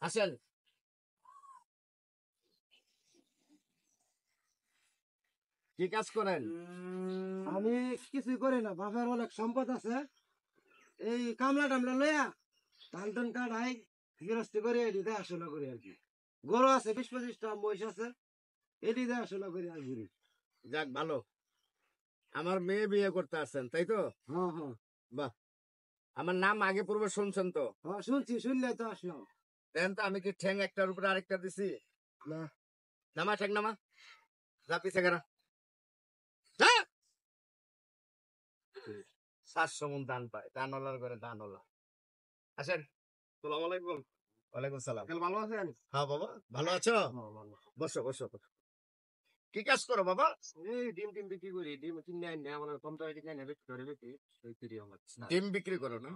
আসেন। কি কাজ করেন? আমি কিছুই করি না, বাবার অনেক সম্পদ আছে। এই কামলা টামলা লইয়া ধান টান কাটাই গৃহস্থী করে এটি দেখাশোনা করি আর কি। গরু আছে 20-25টা, মহিষ আছে, এটি দেখাশোনা করি আর ঘুরি। যাক ভালো। আমার মেয়ে বিয়ে করতে আসছেন তাই তো? হ্যাঁ হ্যাঁ বাহ, আমার নাম আগে পূর্বে শুনছেন তো? হ্যাঁ, শুনছি, শুনলে তো আসলাম। দেন তো আমি কি ঠ্যাং একটার উপরে আরেকটা দিছি? না, নামা ঠ্যাং নামা, যা পিছে গেরা, 700 মন ধান পায়, ধানওয়ালার করে ধানওয়ালা। আসেন। আসসালামু আলাইকুম। ওয়ালাইকুম সালাম। আঙ্কেল ভালো আছেন? হ্যাঁ বাবা, ভালো আছো? হ্যাঁ, ভালো। বসো বসো। কি কাজ করো বাবা? এই ডিম টিম বিক্রি করি, ডিম কিনে আনি না, মানে কম দামে কিনে আনি, বিক্রি করে বিক্রি বিক্রি আমার। ডিম বিক্রি করো না?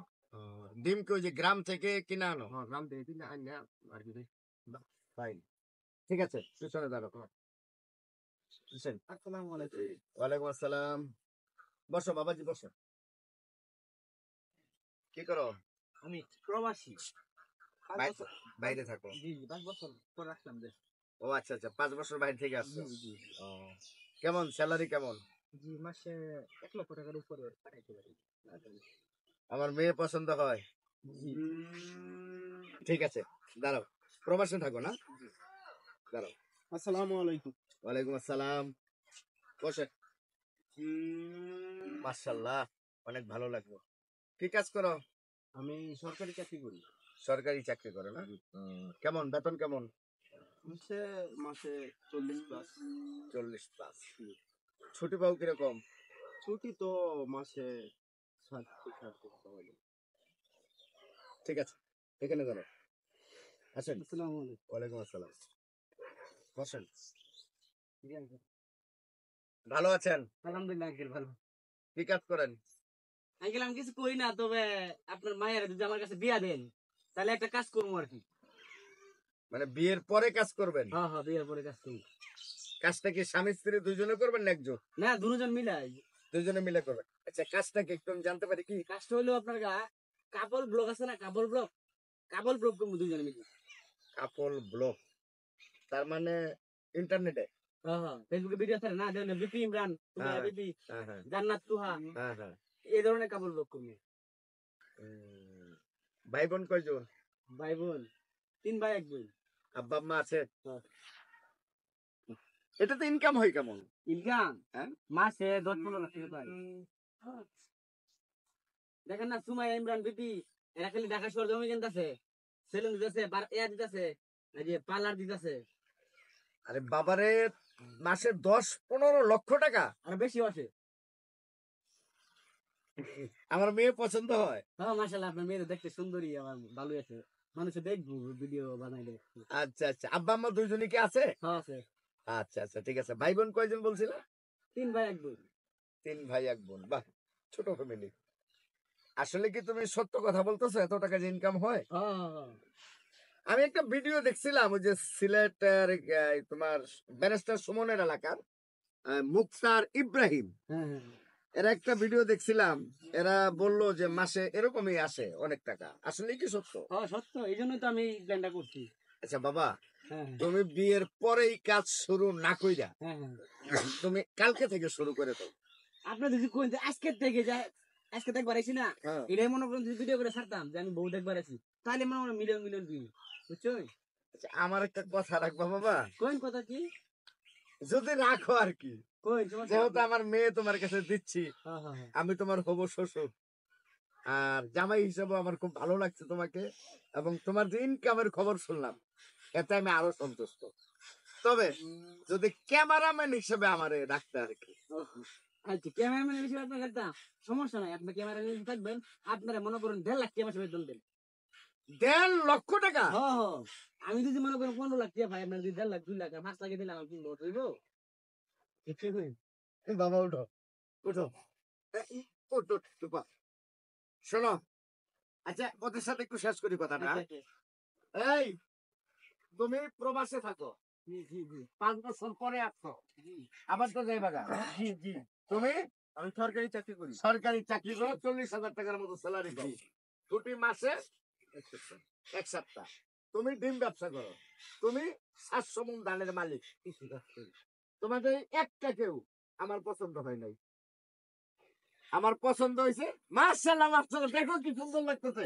ডিম কি ওই যে গ্রাম থেকে কিনে আনো? হ্যাঁ, গ্রাম থেকে কিনে আনি না আর কি। ফাইন, ঠিক আছে, পিছনে দাঁড়ো। পিছনে। আসসালামু আলাইকুম। ওয়ালাইকুম আসসালাম। বসো বাবাজি, বসো। কি করো? আমি প্রবাসী। বাইরে থাকো? জি, 5 বছর পর আসলাম দেশ। ও আচ্ছা আচ্ছা, 5 বছর বাইরে থেকে আসছো। জি ও, কেমন স্যালারি কেমন? জি, মাসে 1 লক্ষ টাকার উপরে পাঠাইতে পারি। আমার মেয়ে পছন্দ হয়? জি। ঠিক আছে, দাঁড়াও। প্রবাসে থাকো না? দাঁড়াও। আসসালামু আলাইকুম। ওয়ালাইকুম আসসালাম। বসে। মাশাআল্লাহ, অনেক ভালো লাগলো। কি কাজ করো? আমি সরকারি চাকরি করি। সরকারি চাকরি করো না? কেমন বেতন কেমন? হচ্ছে মাসে 40+। 40+। ছুটি পাও কিরকম? ছুটি তো মাসে 60 পাওয়া যায়। ঠিক আছে, এখানে দাঁড়াও। আসেন। আসসালামু আলাইকুম। ওয়ালাইকুম আসসালাম। বসেন। ভালো আছেন? আলহামদুলিল্লাহ আঙ্কেল, ভালো। কি কাজ করেন? আঙ্কেল আমি কিছু করি না, তবে আপনার মায়ের যদি আমার কাছে বিয়া দেন তাহলে একটা কাজ করবো আর কি। মানে বিয়ের পরে কাজ করবেন? হ্যাঁ হ্যাঁ, বিয়ের পরে কাজ করবো। কাজটা কি স্বামী স্ত্রী দুজনে করবেন না একজন? না, দুজন মিলাই। দুজনে মিলে করবেন। আচ্ছা, কাজটা কি একটু আমি জানতে পারি কি? কাজটা হলো আপনার কাপল ব্লগ আছে না, কাপল ব্লগ করবো দুজনে মিলে। কাপল ব্লগ, তার মানে ইন্টারনেটে? হ্যাঁ হ্যাঁ, ফেসবুকে ভিডিও আছে না, দেখেন বিপি ইমরান, হ্যাঁ, বিপি হ্যাঁ হ্যাঁ জান্নাত তুহা, হ্যাঁ হ্যাঁ। এই ধরনের কাপল ব্লগ করবো। ভাই বোন কয়জন? ভাই বোন 3 ভাই 1 বোন। আব্বা আম্মা আছে? হ্যাঁ। এটাতে ইনকাম হয় কেমন? ইনকাম হ্যাঁ, মাসে 10-15 লাখ টাকা পাই। দেখেন না, সুমাইয়া ইমরান বিপি এরা খালি ঢাকা শহর জমি কিনতেছে, সেলুন দিতেছে, দিতেছে, এই যে পার্লার দিতেছে। আরে বাবারে, মাসে 10-15 লক্ষ টাকা? আর বেশি আসে। আমার মেয়ে পছন্দ হয়? হ্যাঁ মাশাআল্লাহ, আপনার মেয়ে দেখতে সুন্দরী, আমার ভালোই আছে। মানুষে দেখবো, ভিডিও বানাইলে। আচ্ছা আচ্ছা, আব্বা আম্মা দুইজনই কি আছে? হ্যাঁ আছে। আচ্ছা আচ্ছা, ঠিক আছে। ভাই বোন কয়জন বলছিল? 3 ভাই 1 বোন। 3 ভাই 1 বোন। বাহ, ছোট ফ্যামিলি। আসলে কি তুমি সত্য কথা বলতেছো, এত টাকা যে ইনকাম হয়? হ্যাঁ হ্যাঁ হ্যাঁ। আমি একটা ভিডিও দেখছিলাম, ওই যে সিলেটের তোমার ব্যারিস্টার সুমনের এলাকার মুক্তার ইব্রাহিম, হ্যাঁ হ্যাঁ। এরা একটা ভিডিও দেখছিলাম। এরা বলল যে মাসে এরকমই আসে অনেক টাকা। আসলে কি সত্য? হ্যাঁ সত্য, এই জন্যই তো আমি প্ল্যানটা করছি। আচ্ছা বাবা, হ্যাঁ তুমি বিয়ের পরেই কাজ শুরু না কইরা হ্যাঁ হ্যাঁ। তুমি কালকে থেকে শুরু করে দাও। আপনি যদি কোন আজকে থেকে যায়, আজকে দেখবার আইছি না, হ্যাঁ। এটাই মনে করেন যদি ভিডিও করে ছাড়তাম যে আমি বউ দেখবার আছি, তাহলে মনে হয় মিলিয়ন মিলিয়ন ভিউ, বুঝছো? আচ্ছা, আমার একটা কথা রাখবা বাবা। কোন কথা কি? যদি রাখো আর কি, কই তোমার যেহেতু আমার মেয়ে তোমার কাছে দিচ্ছি, হ্যাঁ হ্যাঁ হ্যাঁ। আমি তোমার হবো শ্বশুর, আর জামাই হিসেবে আমার খুব ভালো লাগছে তোমাকে, এবং তোমার যে ইনকামের খবর শুনলাম এতে আমি আরো সন্তুষ্ট। তবে যদি ক্যামেরাম্যান হিসেবে আমারে রাখতে আর কি। আচ্ছা, ক্যামেরাম্যানের বিষয়ে আপনার একটা সমস্যা নাই, আপনি ক্যামেরাম্যান থাকবেন, আপনারা মনে করুন 1.5 লাখ টাকা মাসে বেতন দেন। 1.5 লক্ষ টাকা? হ্যাঁ হ্যাঁ, আমি যদি মনে করেন 15 লাখ টাকা ভাই, আপনার যদি 1.5 লাখ 2 লাখ 5 লাখ দিলে আমার কি লোড হইব? বাবা উঠো, উঠো, উঠো, চুপা। শোনো, আচ্ছা ওদের সাথে একটু শেষ করি কথাটা। এই, তুমি প্রবাসে থাকো, জি জি জি 5 বছর পরে আসছো, জি আবার তো যাইবা গা। জি জি। তুমি আমি সরকারি চাকরি করি। সরকারি চাকরি করো, 40,000 টাকার মতো স্যালারি পাও, ছুটি মাসে 1 সপ্তাহ। তুমি ডিম ব্যবসা করো, তুমি 700 মণ ধানের মালিক, তোমাদের একটা কেউ আমার পছন্দ হয় নাই। আমার পছন্দ হয়েছে, মাশাআল্লাহ মাশাআল্লাহ, দেখো কি সুন্দর লাগতেছে,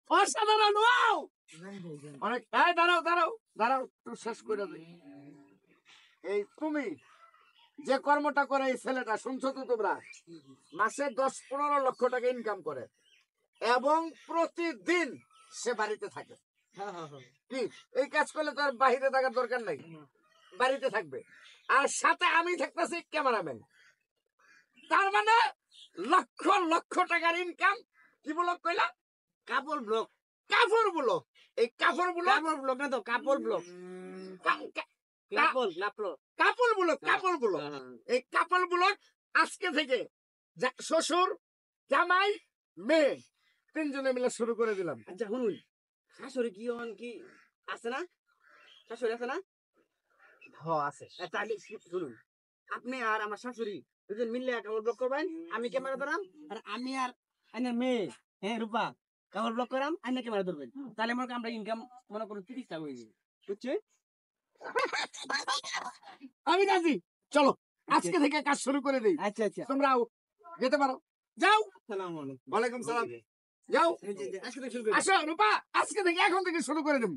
অসাধারণ। ওয়াও, অনেক। এই দাঁড়াও দাঁড়াও দাঁড়াও, একটু শেষ করে দিই। এই তুমি যে কর্মটা করে এই ছেলেটা, শুনছো তো তোমরা, মাসে 10-15 লক্ষ টাকা ইনকাম করে এবং প্রতিদিন সে বাড়িতে থাকে। কি এই কাজ করলে তো আর বাহিরে থাকার দরকার নাই, বাড়িতে থাকবে, আর সাথে আমি থাকতেছি ক্যামেরাম্যান। তার মানে লক্ষ লক্ষ টাকার ইনকাম। কি ব্লক কইলা? কাপড় ব্লক। কাপড় ব্লক। এই কাপড় ব্লক, কাপড় ব্লক না তো, কাপড় ব্লক। কাপড় কাপড় কাপড় ব্লক, কাপড় ব্লক। এই কাপড় ব্লক আজকে থেকে শ্বশুর, জামাই, মেয়ে তিনজনে মিলে শুরু করে দিলাম। আচ্ছা শুনুন, শাশুড়ি কি হন কি আছে না? শাশুড়ি আছে না? আছে। তাহলে শুনুন, আপনি আর আমার শাশুড়ি দুজন মিললে কাপড় ব্লক করবেন, আমি ক্যামেরা ধরাম, আর আমি আর আইনের মেয়ে, হ্যাঁ রূপা, কাপড় ব্লক করাম, আইনে ক্যামেরা ধরবেন। তাহলে মনে করেন আমরা ইনকাম মনে করুন 30 টাকা হয়ে যাবে, বুঝছে? আমি রাজি, চলো আজকে থেকে কাজ শুরু করে দিই। আচ্ছা আচ্ছা, তোমরাও যেতে পারো, যাও। আসসালামু আলাইকুম। ওয়ালাইকুম সালাম, যাও। আজকে থেকে শুরু করি। আসো রূপা, আজকে থেকে এখন থেকে শুরু করে দেবো।